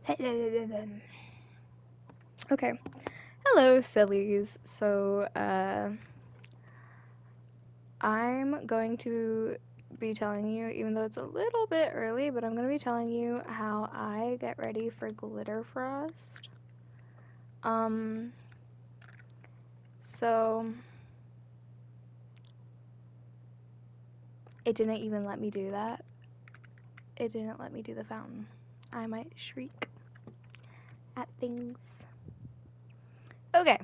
Okay. Hello, sillies. So, I'm going to be telling you, even though it's a little bit early, but I'm going to be telling you how I get ready for GlitterFrost. Um, so, it didn't even let me do that. It didn't let me do the fountain. I might shriek at things. Okay.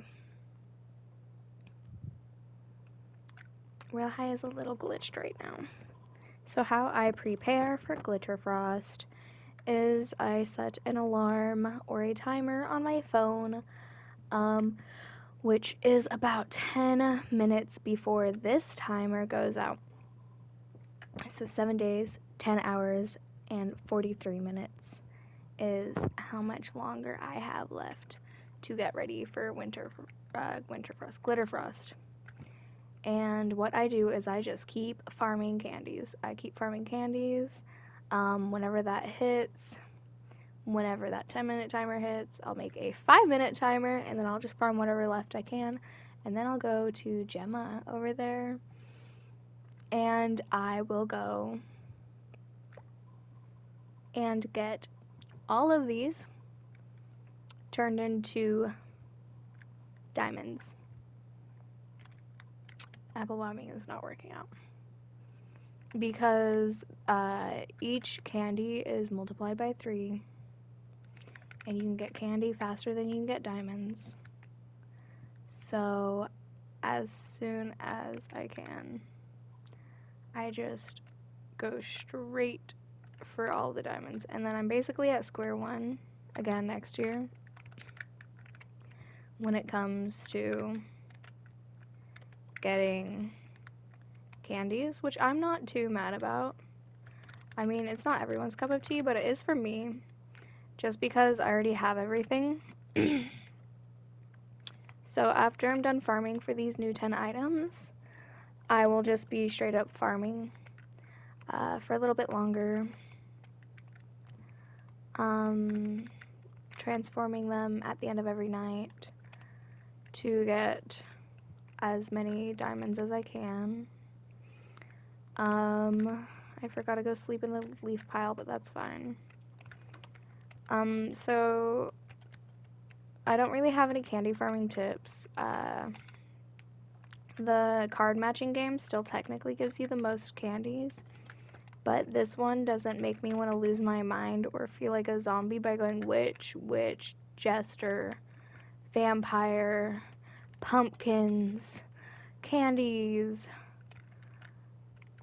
Real High is a little glitched right now. So how I prepare for GlitterFrost is I set an alarm or a timer on my phone, which is about 10 minutes before this timer goes out. So 7 days, 10 hours, and 43 minutes is how much longer I have left to get ready for GlitterFrost. And what I do is I just keep farming candies. I keep farming candies. Whenever that hits, whenever that 10-minute timer hits, I'll make a 5-minute timer, and then I'll just farm whatever left I can. And then I'll go to Gemma over there, and I will go and get all of these turned into diamonds. Apple bombing is not working out because each candy is multiplied by 3, and you can get candy faster than you can get diamonds. So as soon as I can, I just go straight for all the diamonds, and then I'm basically at square one again next year when it comes to getting candies, which I'm not too mad about. I mean, it's not everyone's cup of tea, but it is for me, just because I already have everything. So after I'm done farming for these new 10 items, I will just be straight up farming for a little bit longer, transforming them at the end of every night to get as many diamonds as I can. I forgot to go sleep in the leaf pile, but that's fine. So I don't really have any candy farming tips. The card matching game still technically gives you the most candies, but this one doesn't make me want to lose my mind or feel like a zombie by going witch, jester, vampire, pumpkins, candies,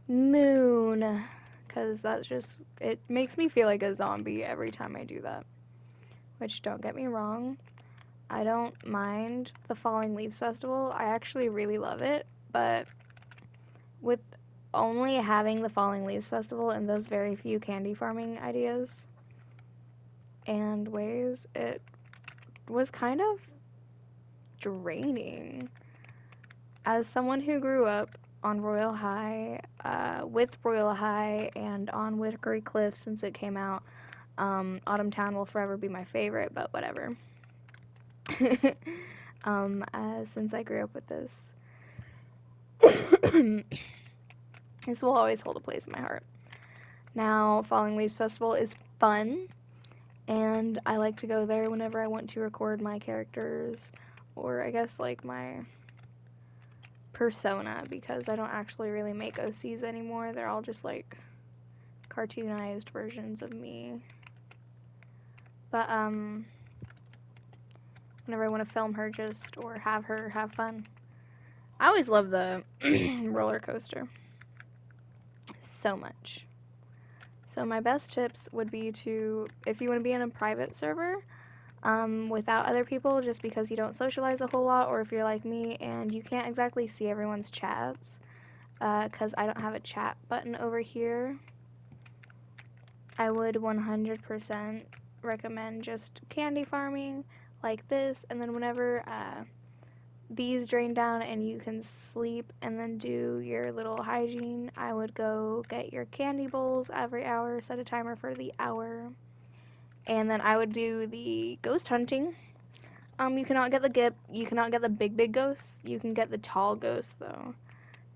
moon, because that's just, it makes me feel like a zombie every time I do that. Which, don't get me wrong, I don't mind the Falling Leaves Festival. I actually really love it, but with only having the Falling Leaves Festival and those very few candy farming ideas and ways, it was kind of draining. As someone who grew up on Royal High, with Royal High, and on Whitakery Cliff since it came out, Autumn Town will forever be my favorite, but whatever. Since I grew up with this, this will always hold a place in my heart. Now, Falling Leaves Festival is fun, and I like to go there whenever I want to record my characters, or I guess like my persona, because I don't actually really make OCs anymore. They're all just like cartoonized versions of me. But whenever I want to film her just or have her have fun. I always love the roller coaster so much. So my best tips would be to, if you want to be in a private server without other people just because you don't socialize a whole lot, or if you're like me and you can't exactly see everyone's chats because I don't have a chat button over here, I would 100% recommend just candy farming like this, and then whenever these drain down and you can sleep and then do your little hygiene, I would go get your candy bowls every hour, set a timer for the hour, And then I would do the ghost hunting. You cannot get you cannot get the big ghosts. You can get the tall ghosts though.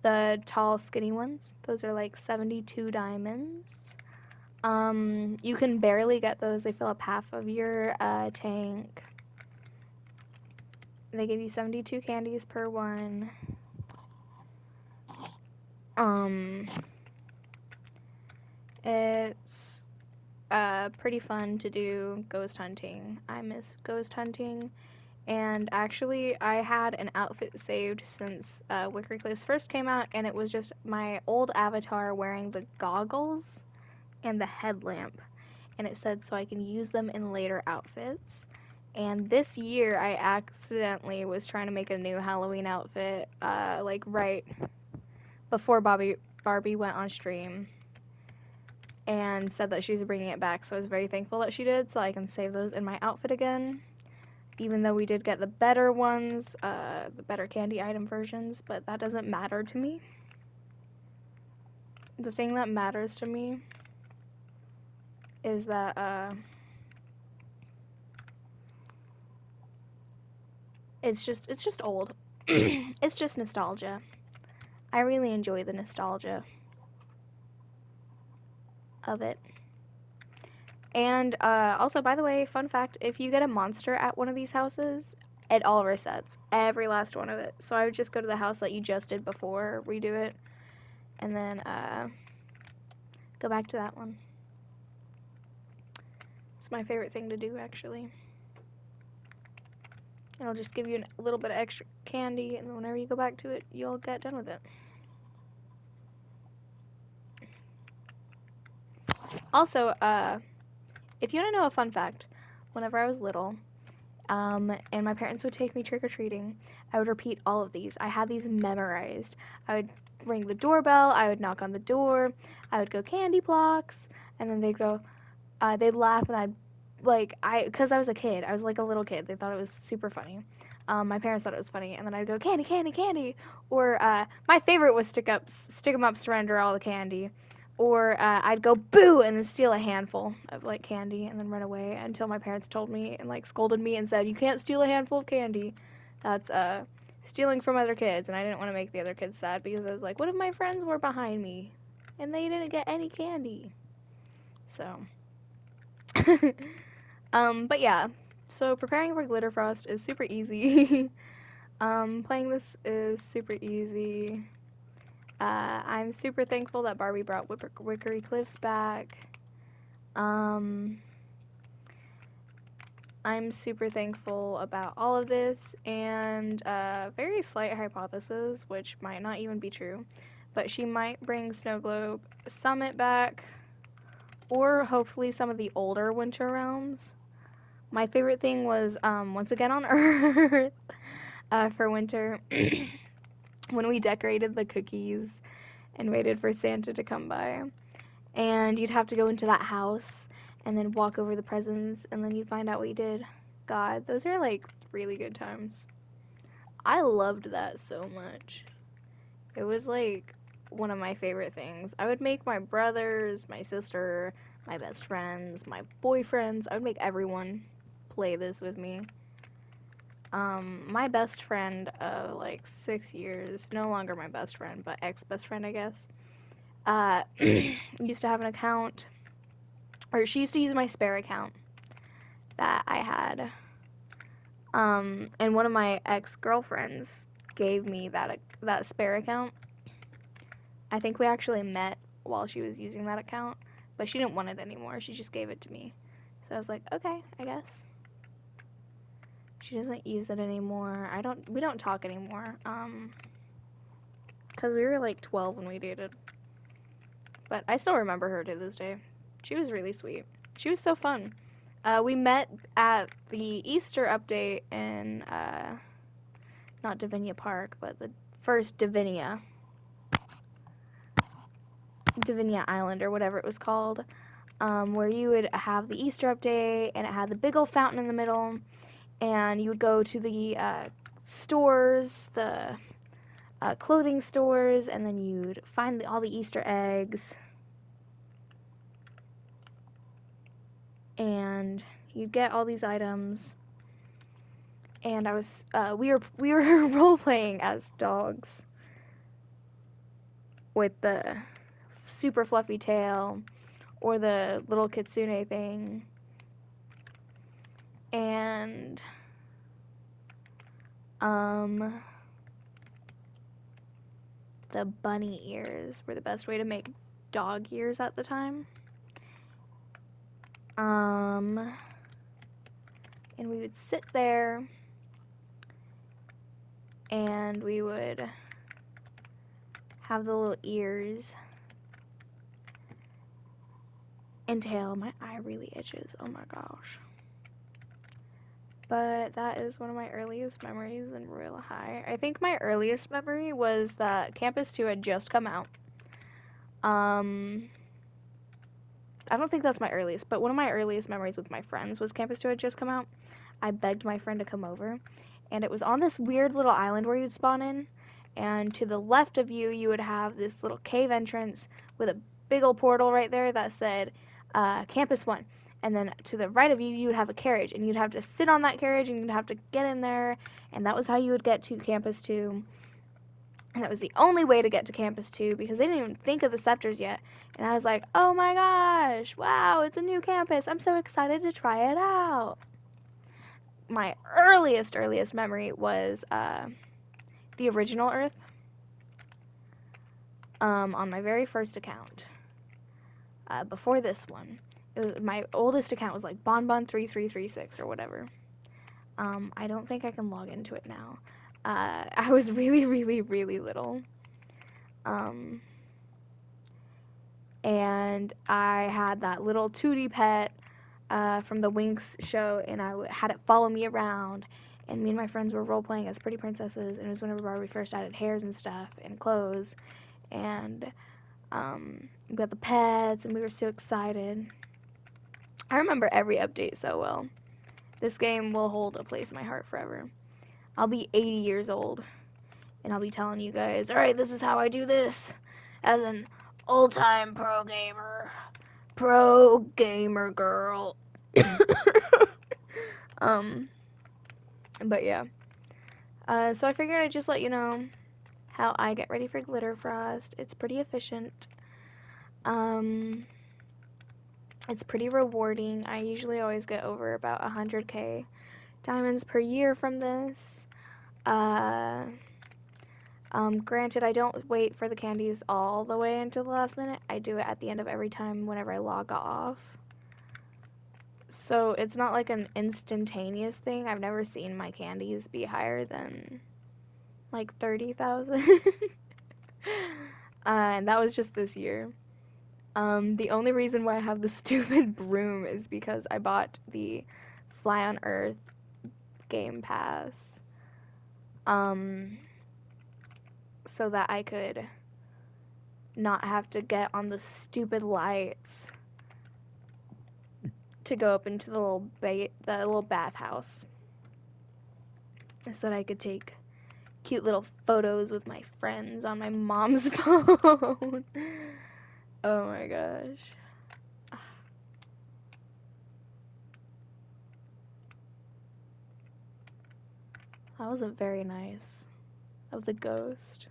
The tall skinny ones. Those are like 72 diamonds. You can barely get those. They fill up half of your tank. They give you 72 candies per one. It's pretty fun to do ghost hunting. I miss ghost hunting. And actually, I had an outfit saved since Wickery Cliffs first came out, and it was just my old avatar wearing the goggles and the headlamp. And it said so I can use them in later outfits. And this year, I accidentally was trying to make a new Halloween outfit, like right before Barbie went on stream and said that she's bringing it back. So I was very thankful that she did, so I can save those in my outfit again. Even though we did get the better ones, the better candy item versions, but that doesn't matter to me. The thing that matters to me is that it's just old. It's just nostalgia. I really enjoy the nostalgia of it. And also, by the way, fun fact, if you get a monster at one of these houses, it all resets. Every last one of it. So I would just go to the house that you just did before, redo it, and then go back to that one. It's my favorite thing to do, actually. It'll just give you a little bit of extra candy, and then whenever you go back to it, you'll get done with it. Also, if you want to know a fun fact, whenever I was little, and my parents would take me trick-or-treating, I would repeat all of these. I had these memorized. I would ring the doorbell, I would knock on the door, I would go candy blocks, and then they'd go, they'd laugh, and because I was a kid, I was like a little kid, they thought it was super funny. My parents thought it was funny, and then I'd go, candy, candy, candy, or my favorite was stick 'em up, surrender all the candy. Or I'd go boo and then steal a handful of like candy and then run away until my parents told me and like scolded me and said, you can't steal a handful of candy. That's stealing from other kids. And I didn't want to make the other kids sad because I was like, what if my friends were behind me and they didn't get any candy? So but yeah, so preparing for GlitterFrost is super easy. Playing this is super easy. I'm super thankful that Barbie brought Wickery Cliffs back. I'm super thankful about all of this, and very slight hypothesis, which might not even be true, but she might bring Snow Globe Summit back, or hopefully some of the older Winter Realms. My favorite thing was, once again on Earth, for winter, when we decorated the cookies and waited for Santa to come by. And you'd have to go into that house and then walk over the presents, and then you'd find out what you did. God, those are like really good times. I loved that so much. It was like one of my favorite things. I would make my brothers, my sister, my best friends, my boyfriends, I would make everyone play this with me. My best friend of like 6 years, no longer my best friend, but ex-best friend, I guess, used to have an account, or she used to use my spare account that I had. And one of my ex-girlfriends gave me that spare account. I think we actually met while she was using that account, but she didn't want it anymore. She just gave it to me. So I was like, okay, I guess. She doesn't use it anymore. We don't talk anymore. Cause we were like 12 when we dated. But I still remember her to this day. She was really sweet. She was so fun. We met at the Easter update in, not Divinia Park, but the first Divinia Island, or whatever it was called, where you would have the Easter update, and it had the big old fountain in the middle, and you would go to the stores, the clothing stores, and then you'd find all the Easter eggs. and you'd get all these items, and we were role playing as dogs with the super fluffy tail or the little kitsune thing, and the bunny ears were the best way to make dog ears at the time. And we would sit there and we would have the little ears and tail. My eye really itches, oh my gosh. But that is one of my earliest memories in Royal High. I think my earliest memory was that Campus 2 had just come out. I don't think that's my earliest, but one of my earliest memories with my friends was Campus 2 had just come out. I begged my friend to come over, and it was on this weird little island where you'd spawn in, and to the left of you, you would have this little cave entrance with a big old portal right there that said Campus 1. And then to the right of you, you would have a carriage, and you'd have to sit on that carriage, and you'd have to get in there, and that was how you would get to Campus 2. And that was the only way to get to Campus 2 because they didn't even think of the scepters yet. And I was like, oh my gosh, wow, it's a new campus. I'm so excited to try it out. My earliest memory was the original Earth on my very first account. Before this one, my oldest account was like bonbon3336 or whatever. I don't think I can log into it now. I was really little. And I had that little 2D pet from the Winx show, and I had it follow me around, and me and my friends were role playing as pretty princesses, and it was whenever we first added hairs and stuff and clothes, and we got the pets, and we were so excited. I remember every update so well. This game will hold a place in my heart forever. I'll be 80 years old, and I'll be telling you guys, alright, this is how I do this, as an old-time pro gamer girl. But yeah. So I figured I'd just let you know how I get ready for GlitterFrost. It's pretty efficient. It's pretty rewarding. I usually always get over about 100k diamonds per year from this. Granted, I don't wait for the candies all the way until the last minute. I do it at the end of every time whenever I log off. So it's not like an instantaneous thing. I've never seen my candies be higher than like 30,000. And that was just this year. The only reason why I have the stupid broom is because I bought the Fly on Earth Game Pass. So that I could not have to get on the stupid lights to go up into the little bathhouse. So that I could take cute little photos with my friends on my mom's phone. Oh my gosh. That was a very nice of the ghost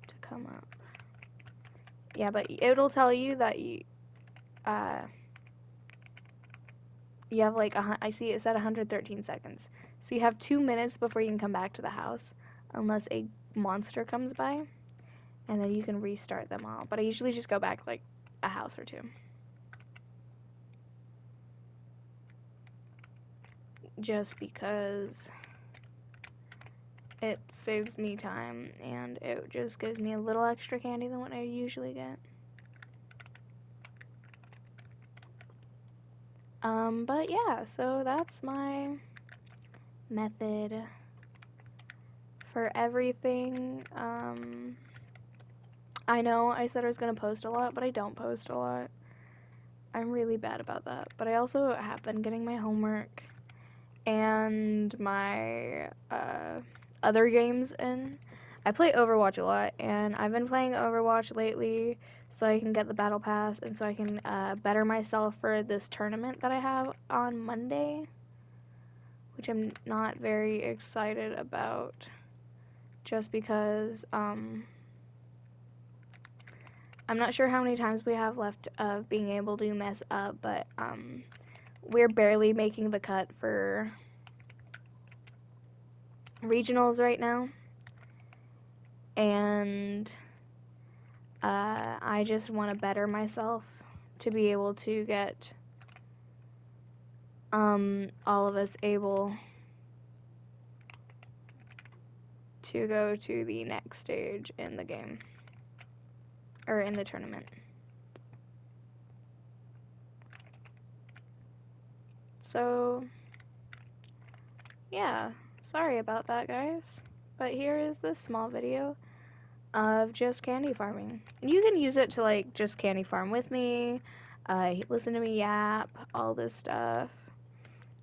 to come up. Yeah, but it'll tell you that you have like I see it said 113 seconds. So you have 2 minutes before you can come back to the house, unless a monster comes by, and then you can restart them all. But I usually just go back like a house or two. Just because it saves me time, and it just gives me a little extra candy than what I usually get. But yeah, so that's my method for everything. I know I said I was gonna post a lot, but I don't post a lot. I'm really bad about that. But I also have been getting my homework and my other games in. I play Overwatch a lot, and I've been playing Overwatch lately so I can get the battle pass and so I can better myself for this tournament that I have on Monday, which I'm not very excited about just because I'm not sure how many times we have left of being able to mess up, but we're barely making the cut for regionals right now, and I just want to better myself to be able to get all of us able to go to the next stage in the game, or in the tournament. So, yeah, sorry about that, guys, but here is this small video of just candy farming. You can use it to, like, just candy farm with me, listen to me yap, all this stuff.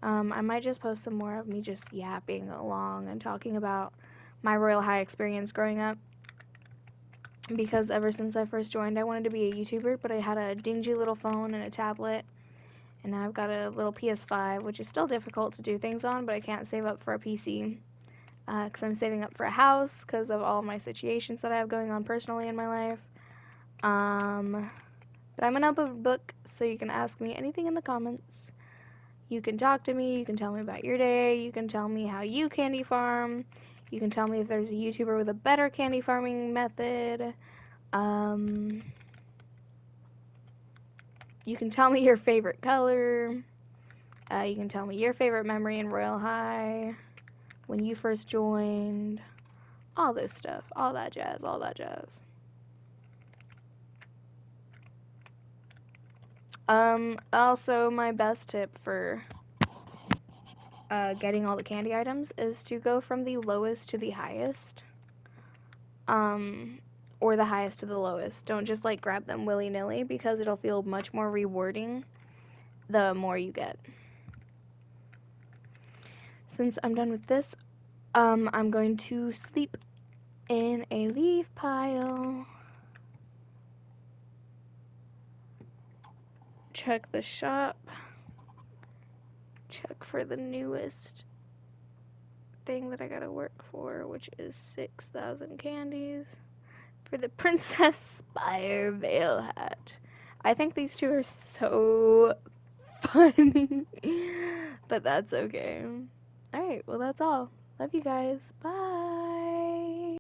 I might just post some more of me just yapping along and talking about my Royal High experience growing up, because ever since I first joined, I wanted to be a YouTuber, but I had a dingy little phone and a tablet, and now I've got a little PS5, which is still difficult to do things on, but I can't save up for a PC, because I'm saving up for a house because of all my situations that I have going on personally in my life. But I'm an open book, so you can ask me anything in the comments. You can talk to me, you can tell me about your day, you can tell me how you candy farm, you can tell me if there's a YouTuber with a better candy farming method. You can tell me your favorite color. You can tell me your favorite memory in Royal High, when you first joined, all this stuff, all that jazz, all that jazz. Also, my best tip for getting all the candy items is to go from the lowest to the highest, or the highest to the lowest. Don't just like grab them willy-nilly, because it'll feel much more rewarding the more you get. Since I'm done with this, I'm going to sleep in a leaf pile. Check the shop. Check for the newest thing that I gotta work for, which is 6,000 candies for the Princess Spire Veil hat. I think these two are so funny, but that's okay. Alright, well, that's all. Love you guys. Bye.